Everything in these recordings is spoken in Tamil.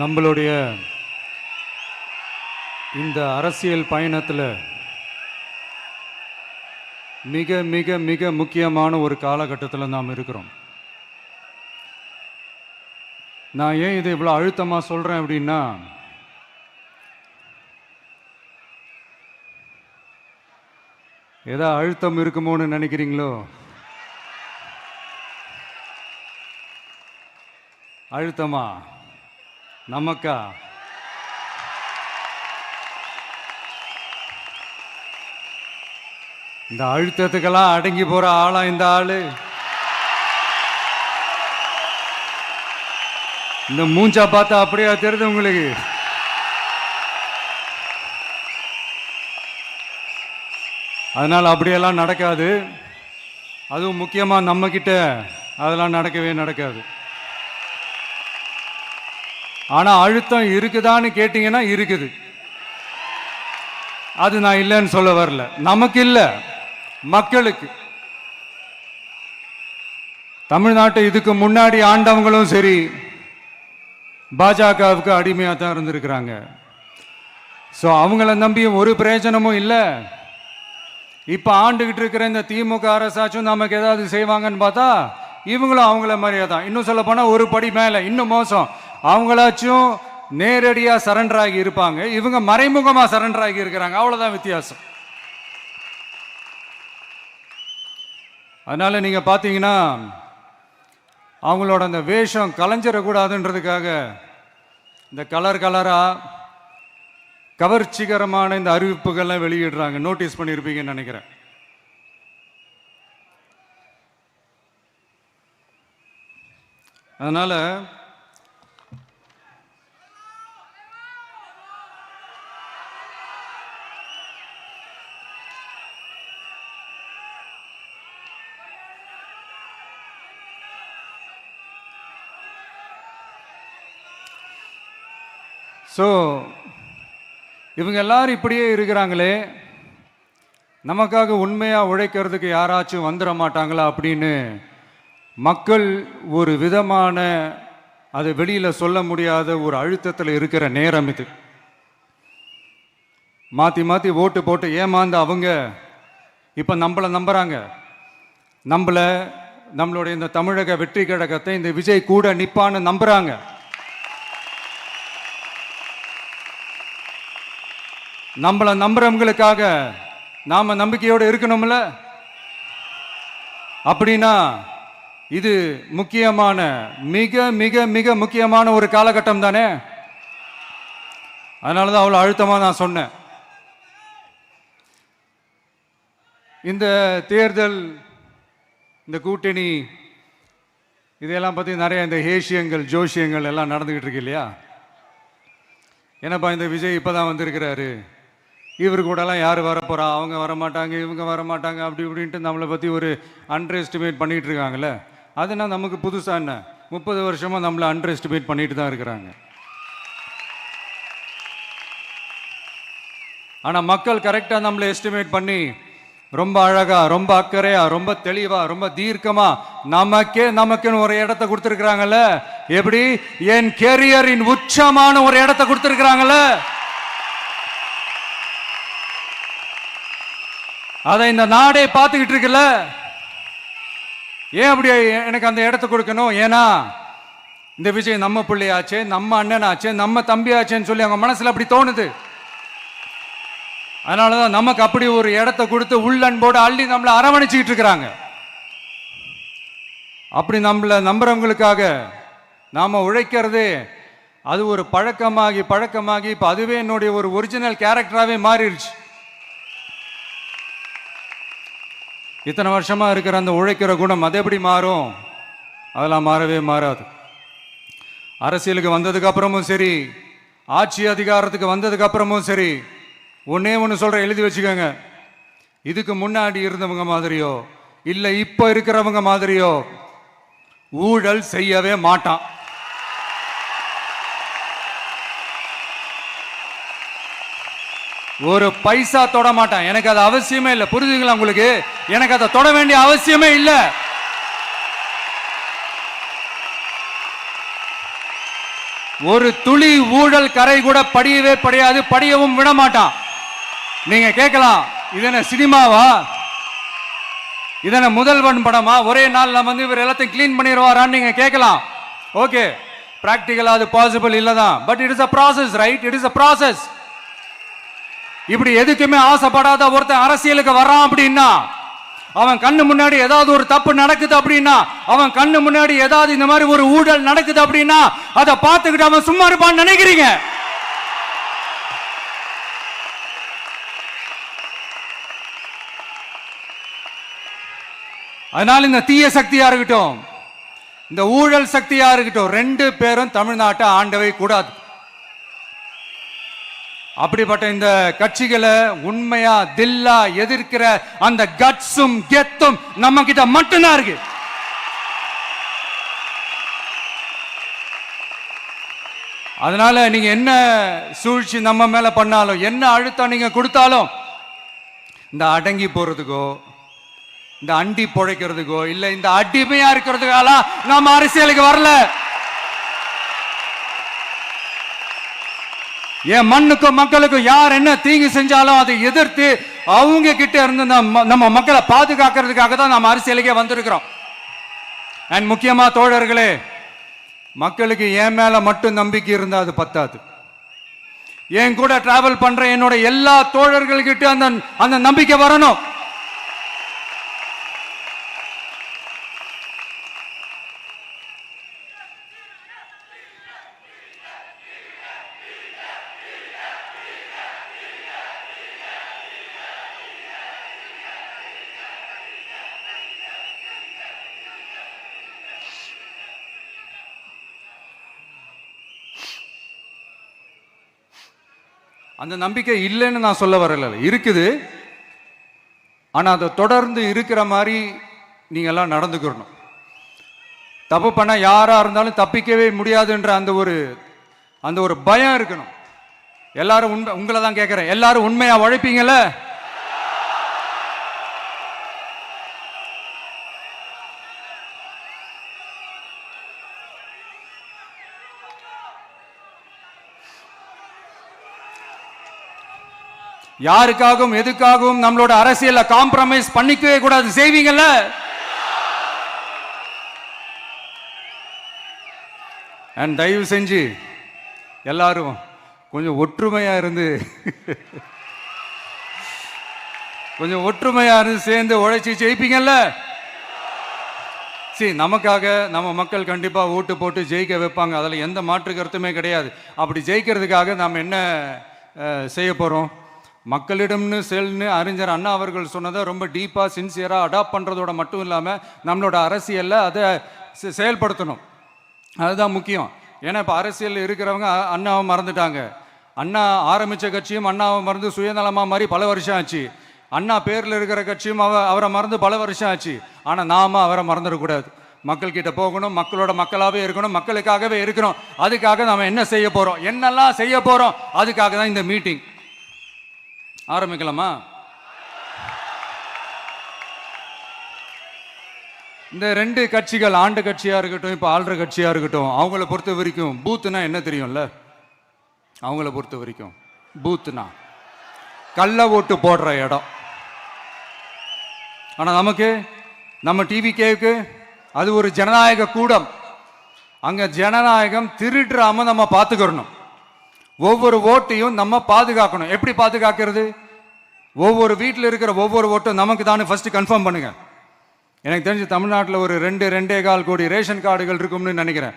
நம்மளுடைய இந்த அரசியல் பயணத்தில் மிக மிக மிக முக்கியமான ஒரு காலகட்டத்தில் நாம் இருக்கிறோம். நான் ஏன் இதை இவ்வளோ அழுத்தமாக சொல்கிறேன் அப்படின்னா, ஏதோ அழுத்தம் இருக்குமோன்னு நினைக்கிறீங்களோ? அழுத்தமா நமக்கா? இந்த அழுத்தத்துக்கெல்லாம் அடங்கி போற ஆளா இந்த ஆளு? இந்த மூஞ்சா பார்த்தா அப்படியா தெரியுது உங்களுக்கு? அதனால் அப்படியெல்லாம் நடக்காது. அதுவும் முக்கியமாக நம்ம கிட்ட அதெல்லாம் நடக்கவே நடக்காது. ஆனால் அழுத்தம் இருக்குதான்னு கேட்டிங்கன்னா இருக்குது. அது நான் இல்லைன்னு சொல்ல வரல. நமக்கு இல்லை, மக்களுக்கு. தமிழ்நாட்டை இதுக்கு முன்னாடி ஆண்டவங்களும் சரி பாஜகவுக்கு அடிமையாக தான் இருந்திருக்கிறாங்க. ஸோ அவங்கள நம்பியும் ஒரு பிரயோஜனமும் இல்லை. இப்போ ஆண்டுகிட்டு இருக்கிற இந்த திமுக அரசாச்சும் நமக்கு ஏதாவது செய்வாங்கன்னு பார்த்தா இவங்களும் அவங்கள மாதிரியே தான். இன்னும் சொல்ல போனால் ஒரு படி மேலே, இன்னும் மோசம். அவங்களாச்சும் நேரடியாக சரண்டர் ஆகி இருப்பாங்க, இவங்க மறைமுகமாக சரண்டர் ஆகி இருக்கிறாங்க. அவ்வளோதான் வித்தியாசம். அதனால நீங்க பார்த்தீங்கன்னா அவங்களோட அந்த வேஷம் கலைஞ்சிடக்கூடாதுன்றதுக்காக இந்த கலரா கவர்ச்சிகரமான இந்த அறிவிப்புகள்லாம் வெளியிடுறாங்க. நோட்டீஸ் பண்ணியிருப்பீங்கன்னு நினைக்கிறேன். அதனால இவங்க எல்லாரும் இப்படியே இருக்கிறாங்களே, நமக்காக உண்மையாக உழைக்கிறதுக்கு யாராச்சும் வந்துட மாட்டாங்களா அப்படின்னு மக்கள் ஒரு விதமான அதை வெளியில் சொல்ல முடியாத ஒரு அழுத்தத்தில் இருக்கிற நேரம் இது. மாற்றி மாற்றி ஓட்டு போட்டு ஏமாந்து அவங்க இப்போ நம்மளை நம்புகிறாங்க. நம்மளுடைய இந்த தமிழக வெற்றி கழகத்தை இந்த விஜய் கூட நிற்பான்னு நம்புகிறாங்க. நம்மளை நம்புறவங்களுக்காக நாம நம்பிக்கையோடு இருக்கணும்ல. அப்படின்னா இது முக்கியமான மிக மிக மிக முக்கியமான ஒரு காலகட்டம் தானே. அதனாலதான் அவ்வளோ அழுத்தமா நான் சொன்னேன். இந்த தேர்தல், இந்த கூட்டணி, இதெல்லாம் பற்றி நிறைய இந்த ஏசியங்கள் ஜோசியங்கள் எல்லாம் நடந்துகிட்டு இருக்கு இல்லையா? என்னப்பா இந்த விஜய் இப்போதான் வந்திருக்கிறாரு, இவர் கூடலாம் யார் வரப்போகிறா, அவங்க வரமாட்டாங்க, இவங்க வரமாட்டாங்க, அப்படி இப்படின்ட்டு நம்மளை பற்றி ஒரு அண்டர் எஸ்டிமேட் பண்ணிகிட்டு இருக்காங்கல்ல. அதுனா நமக்கு புதுசாக என்ன? 30 வருஷமாக நம்மளை அண்டர் எஸ்டிமேட் பண்ணிட்டு தான் இருக்கிறாங்க. ஆனால் மக்கள் கரெக்டாக நம்மளை எஸ்டிமேட் பண்ணி ரொம்ப அழகா, ரொம்ப அக்கறையா, ரொம்ப தெளிவா, ரொம்ப தீர்க்கமா நமக்குன்னு ஒரு இடத்த கொடுத்துருக்குறாங்கல்ல. எப்படி? என் கேரியரின் உச்சமான ஒரு இடத்த கொடுத்துருக்குறாங்கல்ல. அதை இந்த நாடே பார்த்துக்கிட்டு இருக்குல்ல. ஏன் அப்படி எனக்கு அந்த இடத்த கொடுக்கணும்? ஏன்னா இந்த விஜய் நம்ம பிள்ளையாச்சே, நம்ம அண்ணனாச்சே, நம்ம தம்பியாச்சேன்னு சொல்லி அவங்க மனசுல அப்படி தோணுது. அதனாலதான் நமக்கு அப்படி ஒரு இடத்த கொடுத்து உள்ளன்போடு அள்ளி நம்மளை அரவணைச்சிக்கிட்டு இருக்கிறாங்க. அப்படி நம்மளை நம்புறவங்களுக்காக நாம உழைக்கிறதே அது ஒரு பழக்கமாகி இப்ப அதுவே என்னுடைய ஒரு ஒரிஜினல் கேரக்டராகவே மாறிடுச்சு. இத்தனை வருஷமா இருக்கிற அந்த உழைக்கிற குணம் அது எப்படி மாறும்? அதெல்லாம் மாறவே மாறாது. அரசியலுக்கு வந்ததுக்கு அப்புறமும் சரி, ஆட்சி அதிகாரத்துக்கு வந்ததுக்கு அப்புறமும் சரி, ஒன்னே ஒன்று சொல்ற, எழுதி வச்சுக்கோங்க. இதுக்கு முன்னாடி இருந்தவங்க மாதிரியோ இல்லை இப்போ இருக்கிறவங்க மாதிரியோ ஊழல் செய்யவே மாட்டான். ஒரு பைசா தொட மாட்டான். எனக்கு அது அவசியமே இல்லை. புரிஞ்சுங்களா உங்களுக்கு? எனக்கு அதை தொட வேண்டிய அவசியமே இல்லை. ஒரு துளி ஊழல் கரை கூட படியவே படியாது, படியவும் விட மாட்டான். நீங்க கேட்கலாம், இது என்ன சினிமாவா, இதன முதல்வன் படமா, ஒரே நாள் நம்ம இவர் எல்லாத்தையும் கிளீன் பண்ணிடுவாரான்னு நீங்க கேட்கலாம். ஓகே, பிராக்டிகலா அது பாசிபிள் இல்லதான், but it is a process, right? It is a process. இப்படி எதுக்குமே ஆசைப்படாத ஒருத்தன் அரசியலுக்கு வரான் அப்படின்னா, அவன் கண்ணு முன்னாடி ஏதாவது ஒரு தப்பு நடக்குது அப்படின்னா, அவன் கண்ணு முன்னாடி ஏதாவது இந்த மாதிரி ஒரு ஊழல் நடக்குது அப்படின்னா, அதை பார்த்துக்கிட்டு அவன் சும்மா இருப்பான்னு நினைக்கிறீங்க? அதனால இந்த தீய சக்தியா இருக்கட்டும், இந்த ஊழல் சக்தியா இருக்கட்டும், ரெண்டு பேரும் தமிழ்நாட்டை ஆண்டவை கூடாது. அப்படிப்பட்ட இந்த கட்சிகளை உண்மையா தில்லா எதிர்க்கிற அந்த கட்ஸும் கெத்தும் நம்ம கிட்ட மட்டும்தான் இருக்கு. அதனால நீங்க என்ன சூழ்ச்சி நம்ம மேல பண்ணாலும், என்ன அழுத்தம் நீங்க கொடுத்தாலும், இந்த அடங்கி போறதுக்கோ, இந்த அண்டி பொழைக்கிறதுக்கோ, இல்ல இந்த அடிமையா இருக்கிறதுக்கால நாம அரசியலுக்கு வரல. என் மண்ணுக்கும் மக்களுக்கும் யார் என்ன தீங்கு செஞ்சாலும் அதை எதிர்த்து அவங்க கிட்ட இருந்து நம்ம மக்களை பாதுகாக்கிறதுக்காக தான் நம்ம அரசியலுக்கே வந்திருக்கிறோம். அண்ட் முக்கியமா தோழர்களே, மக்களுக்கு என் மேல மட்டும் நம்பிக்கை இருந்தா அது பத்தாது. என் கூட டிராவல் பண்ற என்னோட எல்லா தோழர்கள்கிட்ட அந்த நம்பிக்கை வரணும். அந்த நம்பிக்கை இல்லைன்னு நான் சொல்ல வரல, இருக்குது. ஆனா அதை தொடர்ந்து இருக்கிற மாதிரி நீங்க எல்லாம் நடந்துக்கணும். தப்பு பண்ண யாரா இருந்தாலும் தப்பிக்கவே முடியாதுன்ற அந்த ஒரு பயம் இருக்கணும். எல்லாரும் உங்களை தான் கேட்கிறேன், எல்லாரும் உண்மையா உழைப்பீங்கல்ல? யாருக்காகவும் எதுக்காகவும் நம்மளோட அரசியல்ல காம்ப்ரமைஸ் பண்ணிக்கவே கூடாது, செய்வீங்கல்ல? அண்ட் தயவு செஞ்சு எல்லாரும் கொஞ்சம் ஒற்றுமையா இருந்து சேர்ந்து உழைச்சி ஜெயிப்பீங்கல்ல? சரி, நமக்காக நம்ம மக்கள் கண்டிப்பா ஓட்டு போட்டு ஜெயிக்க வைப்பாங்க, அதுல எந்த மாற்று கருத்துமே கிடையாது. அப்படி ஜெயிக்கிறதுக்காக நாம் என்ன செய்ய போறோம்? மக்களிடம்னு செல்னு அறிஞர் அண்ணா அவர்கள் சொன்னதை ரொம்ப டீப்பாக சின்சியராக அடாப்ட் பண்ணுறதோட மட்டும் இல்லாமல் நம்மளோட அரசியலில் அதை செயல்படுத்தணும். அதுதான் முக்கியம். ஏன்னா இப்போ அரசியல் இருக்கிறவங்க அண்ணாவை மறந்துட்டாங்க. அண்ணா ஆரம்பித்த கட்சியும் அண்ணாவை மறந்து சுயநலமாக மாதிரி பல வருஷம் ஆச்சு. அண்ணா பேரில் இருக்கிற கட்சியும் அவரை மறந்து பல வருஷம் ஆச்சு. ஆனால் நாம அவரை மறந்துடக்கூடாது. மக்கள்கிட்ட போகணும், மக்களோட மக்களாகவே இருக்கணும், மக்களுக்காகவே இருக்கணும். அதுக்காக நாம் என்ன செய்ய போகிறோம், என்னெல்லாம் செய்ய போகிறோம், அதுக்காக தான் இந்த மீட்டிங். ஆரம்பிக்கலாமா? இந்த ரெண்டு கட்சிகள், ஆண்டு கட்சியா இருக்கட்டும், இப்ப ஆள்ற கட்சியா இருக்கட்டும், அவங்கள பொறுத்த வரைக்கும் பூத்துனா என்ன தெரியும்ல? அவங்கள பொறுத்த வரைக்கும் பூத்துனா கள்ள ஓட்டு போடுற இடம். ஆனா நமக்கு, நம்ம டிவிகேவுக்கு அது ஒரு ஜனநாயக கூடம். அங்க ஜனநாயகம் திருடுறாம நம்ம பார்த்துக்கணும். ஒவ்வொரு ஓட்டையும் நம்ம பாதுகாக்கணும். எப்படி பாதுகாக்கிறது? ஒவ்வொரு வீட்டில் இருக்கிற ஒவ்வொரு ஓட்டும் நமக்கு தானே ஃபர்ஸ்ட் கன்ஃபார்ம் பண்ணுங்க. எனக்கு தெரிஞ்சு தமிழ்நாட்டில் ஒரு 2.25 கோடி ரேஷன் கார்டுகள் இருக்கும்னு நினைக்கிறேன்.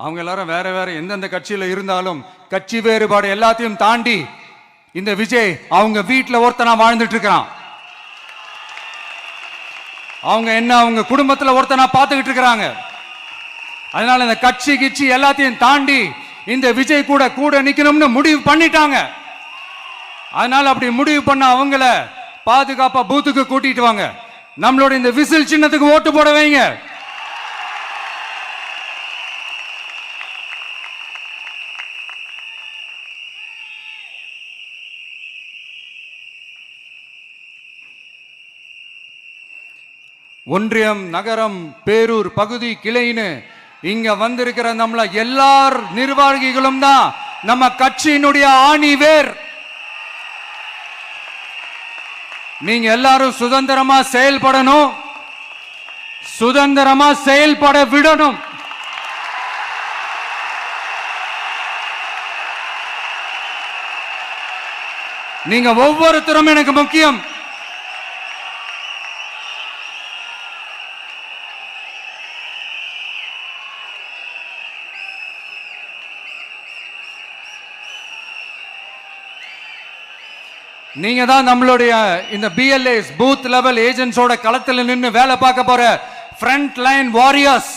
அவங்க எல்லாரும் வேற வேற எந்தெந்த கட்சியில் இருந்தாலும் கட்சி வேறுபாடு எல்லாத்தையும் தாண்டி இந்த விஜய் அவங்க வீட்டில் ஒருத்தனா வாழ்ந்துட்டு இருக்கிறான். அவங்க குடும்பத்தில் ஒருத்தனா பார்த்துக்கிட்டு இருக்கிறாங்க. அதனால இந்த கட்சி கிட்சி எல்லாத்தையும் தாண்டி இந்த விஜய் கூட நிக்கணும்னு முடிவு பண்ணிட்டாங்க. அதனால அப்படி முடிவு பண்ண அவங்கள பாதுகாப்பா பூத்துக்கு கூட்டிட்டு வாங்க. நம்மளோட இந்த விசில் சின்னத்துக்கு ஓட்டு போட வைங்க. ஒன்றியம், நகரம், பேரூர், பகுதி, கிளைன்னு இங்க வந்திருக்கிற நம்மள எல்லார் நிர்வாகிகளும் தான் நம்ம கட்சியினுடைய ஆணி வேர். நீங்க எல்லாரும் சுதந்திரமா செயல்படணும், சுதந்திரமா செயல்பட விடணும். நீங்க ஒவ்வொருத்தரும் எனக்கு முக்கியம். நீங்க தான் நம்மளுடைய இந்த பிஎல்ஏஸ் பூத் லெவல் ஏஜென்ட்ஸோட களத்தில் நின்று வேலை பார்க்க போற ஃப்ரண்ட் லைன் வாரியர்ஸ்.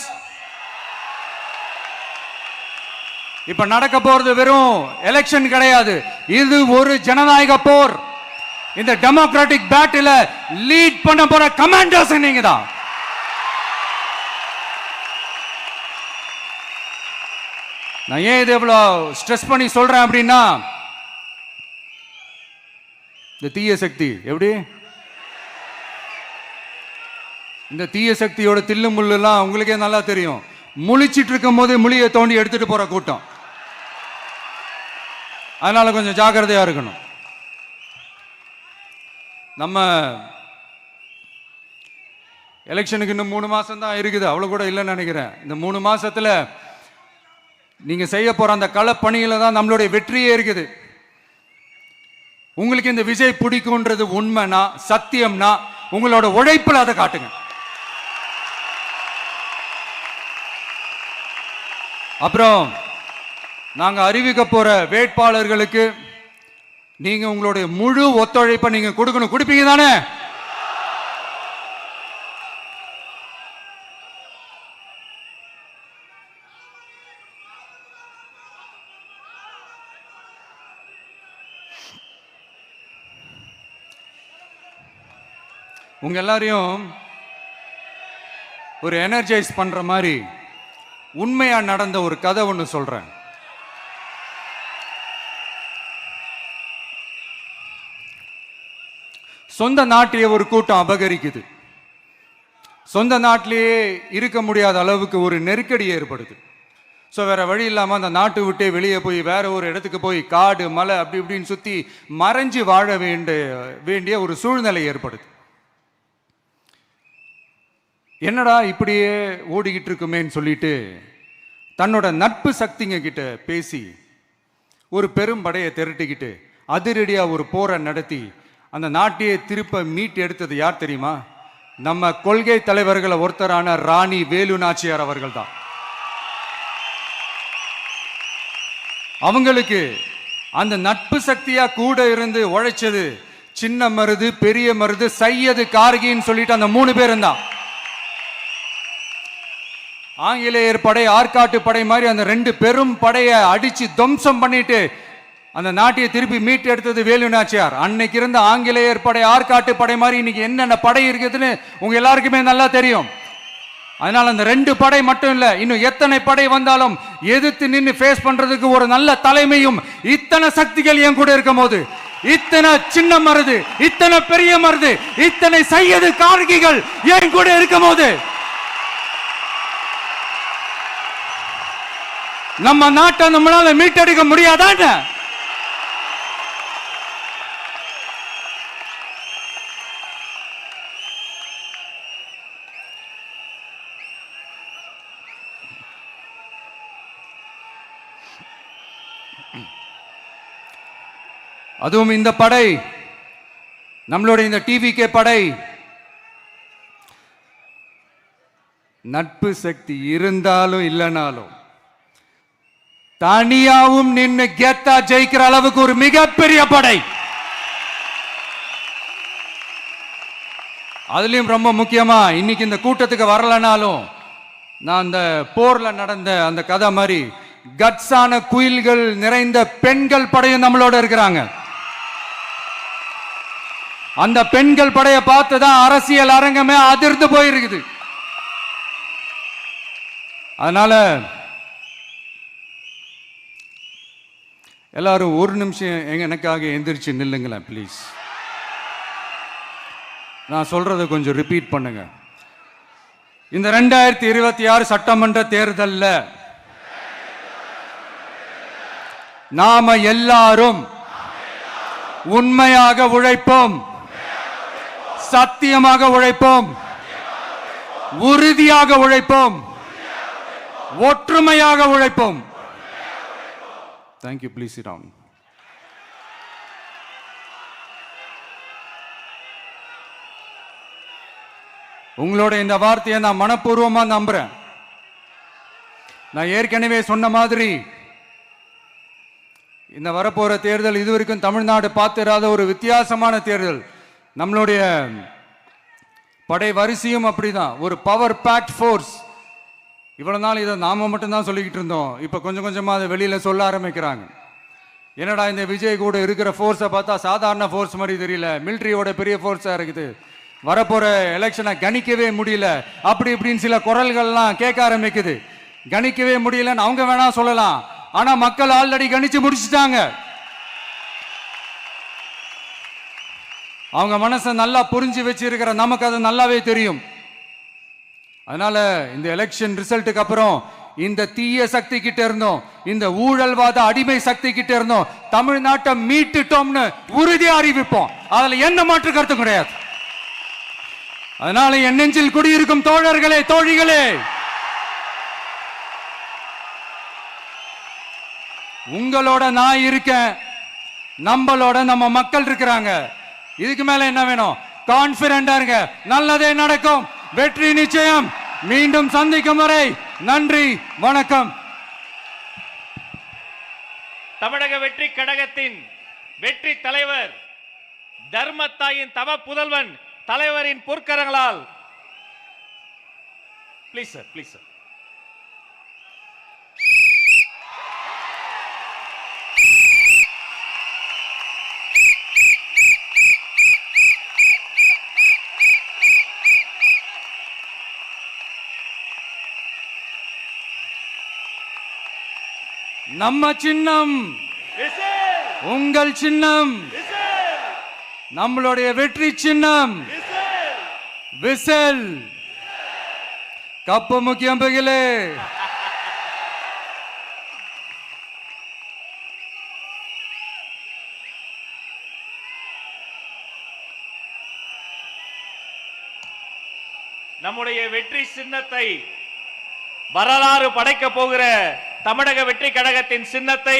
இப்ப நடக்க போறது வெறும் எலெக்ஷன் கிடையாது, இது ஒரு ஜனநாயக போர். இந்த டெமோக்ராட்டிக் பேட்டில லீட் பண்ண போற கமாண்டர்ஸ் நீங்க தான். நான் ஏன் இது எவ்வளவு ஸ்ட்ரெஸ் பண்ணி சொல்றேன் அப்படின்னா, இந்த தீய சக்தி எப்படி, இந்த தீய சக்தியோட தில்லு முள்ளுலாம் உங்களுக்கே நல்லா தெரியும். முழிச்சிட்டு இருக்கும் போது முழியை தோண்டி எடுத்துட்டு போற கூட்டம். அதனால கொஞ்சம் ஜாக்கிரதையா இருக்கணும். நம்ம எலெக்ஷனுக்கு இன்னும் 3 மாசம் தான் இருக்குது, அவ்வளவு கூட இல்லைன்னு நினைக்கிறேன். இந்த 3 மாசத்துல நீங்க செய்ய போற அந்த களப்பணியில தான் நம்மளுடைய வெற்றியே இருக்குது. உங்களுக்கு இந்த விஜய் பிடிக்கும்ன்றது உண்மைனா, சத்தியம்னா, உங்களோட உழைப்புல அதை காட்டுங்க. அப்புறம் நாங்க அறிவிக்க போற வேட்பாளர்களுக்கு நீங்க உங்களுடைய முழு ஒத்துழைப்பை நீங்க கொடுக்கணும். கொடுப்பீங்க தானே? உங்க எல்லாரையும் ஒரு எனர்ஜைஸ் பண்ற மாதிரி உண்மையா நடந்த ஒரு கதை ஒன்று சொல்றேன். சொந்த நாட்டிலேயே ஒரு கூட்டம் அபகரிக்குது. சொந்த நாட்டிலேயே இருக்க முடியாத அளவுக்கு ஒரு நெருக்கடி ஏற்படுது. ஸோ வேற வழி இல்லாமல் அந்த நாட்டை விட்டே வெளியே போய் வேற ஒரு இடத்துக்கு போய் காடு மலை அப்படி இப்படின்னு சுற்றி மறைஞ்சு வாழ வேண்டிய ஒரு சூழ்நிலை ஏற்படுது. என்னடா இப்படியே ஓடிக்கிட்டு இருக்குமேன்னு சொல்லிட்டு தன்னோட நட்பு சக்திங்க கிட்ட பேசி ஒரு பெரும் படையை திரட்டிக்கிட்டு அதிரடியா ஒரு போரை நடத்தி அந்த நாட்டையே திருப்ப மீட்டு எடுத்தது யார் தெரியுமா? நம்ம கொள்கை தலைவர்களை ஒருத்தரான ராணி வேலு நாச்சியார் அவர்கள் தான். அவங்களுக்கு அந்த நட்பு சக்தியா கூட இருந்து உழைச்சது சின்ன மருது, பெரிய மருது, சையது, கார்கின்னு சொல்லிட்டு அந்த 3 பேரும் தான். ஆங்கிலேயர் படை, ஆற்காட்டு படை மாதிரி அந்த 2 பெரும் படையை அடிச்சு துவம்சம் பண்ணிட்டு அந்த நாட்டையை திருப்பி மீட்டு எடுத்தது வேலு நாச்சியார். அன்னைக்கு இருந்த ஆங்கிலேயர் படை, ஆற்காட்டு படை மாதிரி இன்னைக்கு என்னென்ன படை இருக்குதுன்னு உங்க எல்லாருக்குமே நல்லா தெரியும். அதனால அந்த 2 படை மட்டும் இல்ல, இன்னும் எத்தனை படை வந்தாலும் எதிர்த்து நின்று ஃபேஸ் பண்றதுக்கு ஒரு நல்ல தலைமையும் இத்தனை சக்திகள் என் கூட இருக்கும் போது, இத்தனை சின்ன மருது, இத்தனை பெரிய மருது, இத்தனை சையது கார்கிகள் என் கூட இருக்கும் போது நம்ம நாட்டை நம்மளால மீட்டெடுக்க முடியாதான? அதுவும் இந்த படை, நம்மளுடைய இந்த டிவிகே படை நட்பு சக்தி இருந்தாலும் இல்லைனாலும் தனியாவும் நின்று கெத்தா ஜெயிக்கிற அளவுக்கு ஒரு மிகப்பெரிய படை. அதுலயும் ரொம்ப முக்கியமா இன்னைக்கு இந்த கூட்டத்துக்கு வரலனாலும் நான் அந்த போர்ல நடந்த அந்த கதை மாதிரி கட்ஸான குயில்கள் நிறைந்த பெண்கள் படையும் நம்மளோட இருக்கிறாங்க. அந்த பெண்கள் படையை பார்த்துதான் அரசியல் அரங்கமே அதிர்ந்து போயிருக்குது. அதனால எல்லாரும் ஒரு நிமிஷம் எனக்காக எந்திரிச்சு நில்லுங்களேன் ப்ளீஸ். நான் சொல்றதை கொஞ்சம் ரிப்பீட் பண்ணுங்க. இந்த 2026 சட்டமன்ற தேர்தல்ல நாம எல்லாரும் உண்மையாக உழைப்போம், சத்தியமாக உழைப்போம், உறுதியாக உழைப்போம், ஒற்றுமையாக உழைப்போம். தேங்க்யூ. Please sit down. உங்களோட இந்த வார்த்தையை நான் மனப்பூர்வமா நம்புறேன். நான் ஏற்கனவே சொன்ன மாதிரி இந்த வரப்போற தேர்தல் இதுவரைக்கும் தமிழ்நாடு பார்த்திராத ஒரு வித்தியாசமான தேர்தல். நம்மளுடைய படை வரிசையும் அப்படிதான், ஒரு பவர் பேக்ட் ஃபோர்ஸ். இவ்வளவு நாள் இதை நாம மட்டும்தான் சொல்லிக்கிட்டு இருந்தோம். இப்ப கொஞ்சம் கொஞ்சமா அதை வெளியில சொல்ல ஆரம்பிக்கிறாங்க. என்னடா இந்த விஜய் கூட இருக்கிற ஃபோர்ஸை பார்த்தா சாதாரண ஃபோர்ஸ் மாதிரி தெரியல, மிலிட்ரியோட பெரிய ஃபோர்ஸா இருக்குது, வரப்போற எலெக்ஷனை கணிக்கவே முடியல, அப்படி இப்படின்னு சில குரல்கள்லாம் கேட்க ஆரம்பிக்குது. கணிக்கவே முடியலன்னு அவங்க வேணா சொல்லலாம், ஆனா மக்கள் ஆல்ரெடி கணிச்சு முடிச்சுட்டாங்க. அவங்க மனசை நல்லா புரிஞ்சு வச்சிருக்கிற நமக்கு அது நல்லாவே தெரியும். அதனால இந்த எலெக்ஷன் ரிசல்ட்டுக்கு அப்புறம் இந்த தீய சக்தி கிட்ட இருந்தோம், இந்த ஊழல்வாத அடிமை சக்தி கிட்ட இருந்தோம் தமிழ்நாட்டை மீட்டுட்டோம்னு உறுதியா அறிவிப்போம். அதுல என்ன மாற்று கருத்து கிடையாது. அதனால என் நெஞ்சில் குடியிருக்கும் தோழர்களே, தோழிகளே, உங்களோட நான் இருக்கேன், நம்மளோட நம்ம மக்கள் இருக்கிறாங்க. இதுக்கு மேல என்ன வேணும்? கான்பிடண்டா இருங்க, நல்லதே நடக்கும், வெற்றி நிச்சயம். மீண்டும் சந்திக்கும் வரை நன்றி, வணக்கம். தமிழக வெற்றி கழகத்தின் வெற்றி தலைவர், தர்மத்தாயின் தவ புதல்வன், தலைவரின் பொற்கரங்களால் ப்ளீஸ் சார், ப்ளீஸ் சார். நம்ம சின்னம் உங்கள் சின்னம், நம்மளுடைய வெற்றி சின்னம் விசில். கப்பு முக்கியம் பகிலே. நம்முடைய வெற்றி சின்னத்தை வரலாறு படைக்க போகிற தமிழக வெற்றி கழகத்தின் சின்னத்தை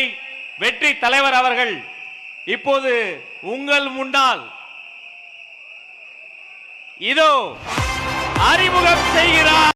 வெற்றி தலைவர் அவர்கள் இப்போது உங்கள் முன்னால் இதோ அறிமுகம் செய்கிறார்.